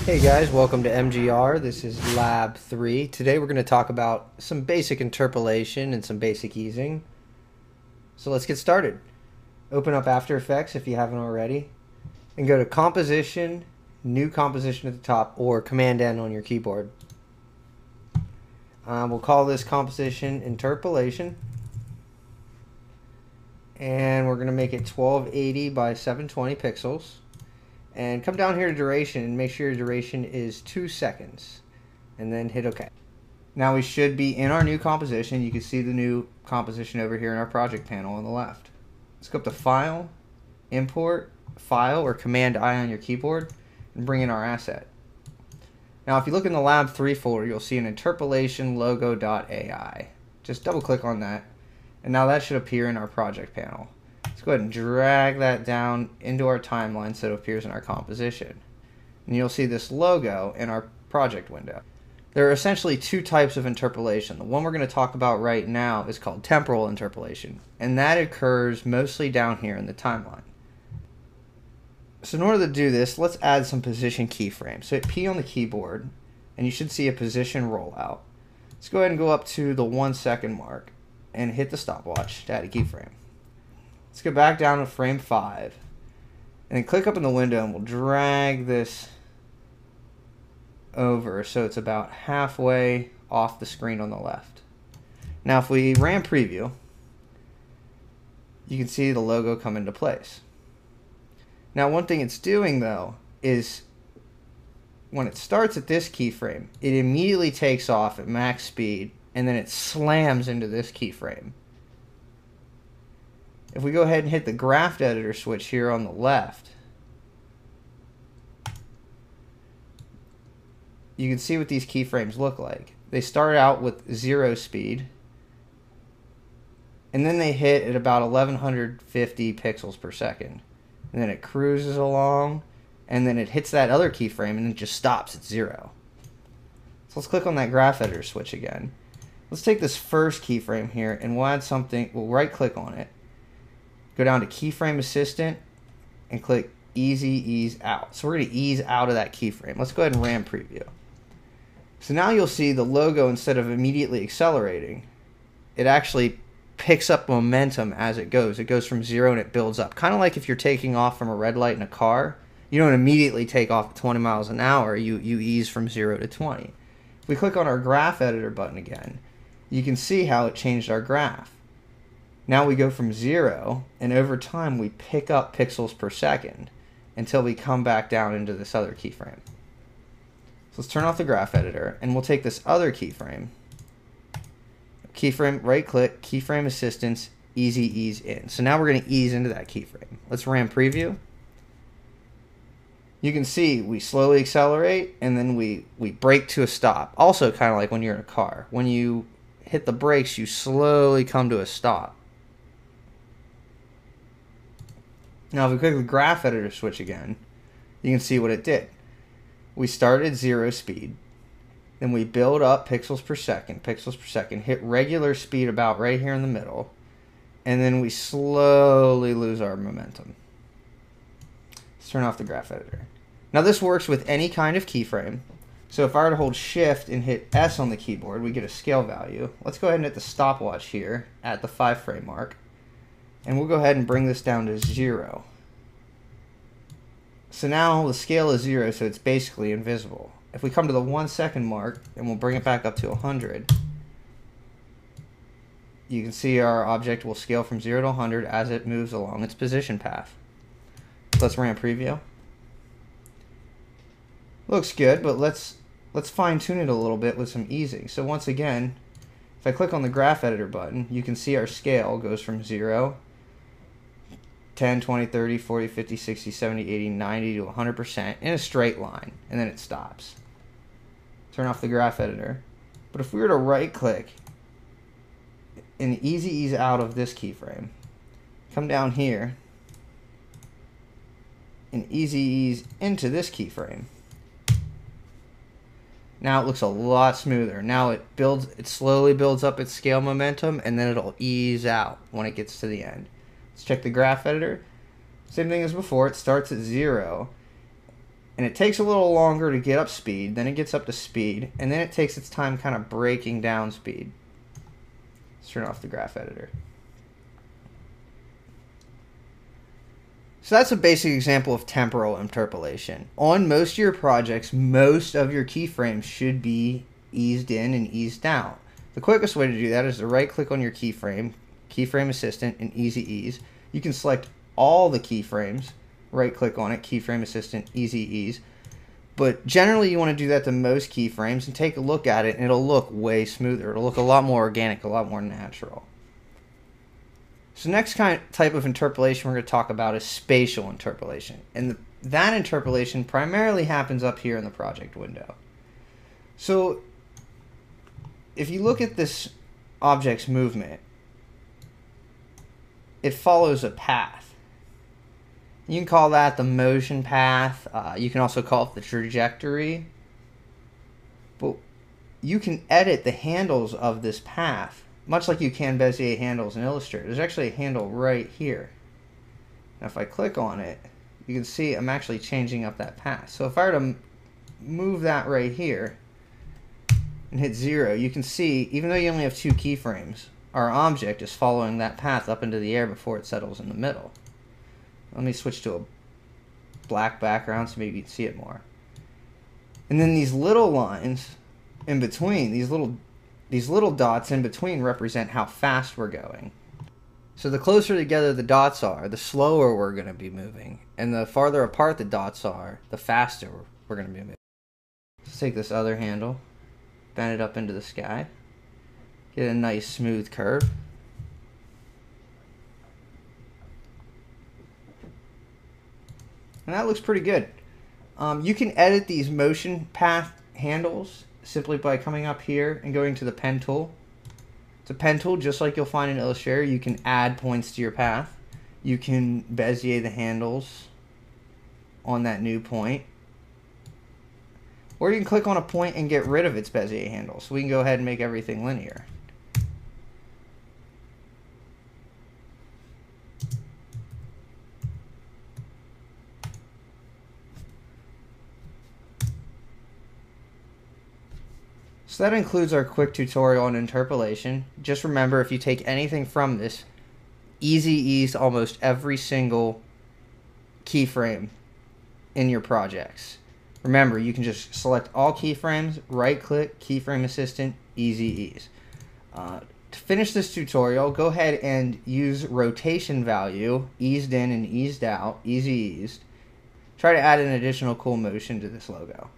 Hey guys, welcome to MGR. This is Lab 3. Today we're going to talk about some basic interpolation and some basic easing. So let's get started. Open up After Effects if you haven't already, and go to Composition, New Composition at the top, or Command N on your keyboard. We'll call this Composition Interpolation, and we're going to make it 1280 by 720 pixels. And come down here to duration and make sure your duration is 2 seconds. And then hit OK. Now we should be in our new composition. You can see the new composition over here in our project panel on the left. Let's go up to File, Import, File, or Command I on your keyboard, and bring in our asset. Now if you look in the Lab 3 folder, you'll see an interpolation logo.ai. Just double click on that. And now that should appear in our project panel. Let's go ahead and drag that down into our timeline so it appears in our composition. And you'll see this logo in our project window. There are essentially two types of interpolation. The one we're going to talk about right now is called temporal interpolation, and that occurs mostly down here in the timeline. So in order to do this, let's add some position keyframes. So hit P on the keyboard, and you should see a position rollout. Let's go ahead and go up to the 1 second mark and hit the stopwatch to add a keyframe. Let's go back down to frame 5 and then click up in the window, and we'll drag this over so it's about halfway off the screen on the left. Now if we ram preview, you can see the logo come into place. Now one thing it's doing though is when it starts at this keyframe, it immediately takes off at max speed and then it slams into this keyframe. If we go ahead and hit the graph editor switch here on the left, you can see what these keyframes look like. They start out with 0 speed, and then they hit at about 1150 pixels per second. And then it cruises along, and then it hits that other keyframe, and it just stops at 0. So let's click on that graph editor switch again. Let's take this first keyframe here, and we'll add something. We'll right click on it. Go down to Keyframe Assistant and click Easy Ease Out. So we're going to ease out of that keyframe. Let's go ahead and ram preview. So now you'll see the logo, instead of immediately accelerating, it actually picks up momentum as it goes. It goes from 0 and it builds up. Kind of like if you're taking off from a red light in a car. You don't immediately take off at 20 miles an hour. You ease from 0 to 20. If we click on our graph editor button again, you can see how it changed our graph. Now we go from 0, and over time we pick up pixels per second until we come back down into this other keyframe. So let's turn off the graph editor, and we'll take this other keyframe. Keyframe, right click, Keyframe Assistance, Easy Ease In. So now we're going to ease into that keyframe. Let's ram preview. You can see we slowly accelerate, and then we brake to a stop. Also kind of like when you're in a car. When you hit the brakes, you slowly come to a stop. Now if we click the graph editor switch again, you can see what it did. We started at 0 speed, then we build up pixels per second, hit regular speed about right here in the middle, and then we slowly lose our momentum. Let's turn off the graph editor. Now this works with any kind of keyframe. So if I were to hold Shift and hit S on the keyboard, we get a scale value. Let's go ahead and hit the stopwatch here at the 5 frame mark. And we'll go ahead and bring this down to 0. So now the scale is 0, so it's basically invisible. If we come to the 1 second mark, and we'll bring it back up to 100, you can see our object will scale from 0 to 100 as it moves along its position path. So let's ram preview. Looks good, but let's fine tune it a little bit with some easing. So once again, if I click on the graph editor button, you can see our scale goes from 0, 10, 20, 30, 40, 50, 60, 70, 80, 90 to 100% in a straight line, and then it stops. Turn off the graph editor. But if we were to right click and easy ease out of this keyframe, come down here and easy ease into this keyframe, now it looks a lot smoother. Now it slowly builds up its scale momentum, and then it'll ease out when it gets to the end. Let's check the graph editor. Same thing as before, it starts at 0, And it takes a little longer to get up speed, then it gets up to speed, and then it takes its time kind of breaking down speed. Let's turn off the graph editor. So that's a basic example of temporal interpolation. On most of your projects, most of your keyframes should be eased in and eased out. The quickest way to do that is to right click on your keyframe, Keyframe Assistant, and Easy Ease. You can select all the keyframes, right click on it, Keyframe Assistant, Easy Ease. But generally you want to do that to most keyframes and take a look at it, and it'll look way smoother. It'll look a lot more organic, a lot more natural. So next type of interpolation we're going to talk about is spatial interpolation. And that interpolation primarily happens up here in the project window. So if you look at this object's movement, it follows a path. You can call that the motion path. You can also call it the trajectory. But you can edit the handles of this path much like you can Bezier handles in Illustrator. There's actually a handle right here. Now if I click on it, you can see I'm actually changing up that path. So if I were to move that right here and hit 0, you can see, even though you only have 2 keyframes, our object is following that path up into the air before it settles in the middle. Let me switch to a black background so maybe you can see it more. And then these little lines in between, these little dots in between represent how fast we're going. So the closer together the dots are, the slower we're going to be moving. And the farther apart the dots are, the faster we're going to be moving. Let's take this other handle, bend it up into the sky, get a nice smooth curve. And that looks pretty good. You can edit these motion path handles simply by coming up here and going to the pen tool. It's a pen tool just like you'll find in Illustrator. You can add points to your path. You can Bezier the handles on that new point. Or you can click on a point and get rid of its Bezier handle. So we can go ahead and make everything linear. So that includes our quick tutorial on interpolation. Just remember, if you take anything from this, easy ease almost every single keyframe in your projects. Remember, you can just select all keyframes, right click, Keyframe Assistant, Easy Ease. To finish this tutorial, go ahead and use rotation value, eased in and eased out, easy eased. Try to add an additional cool motion to this logo.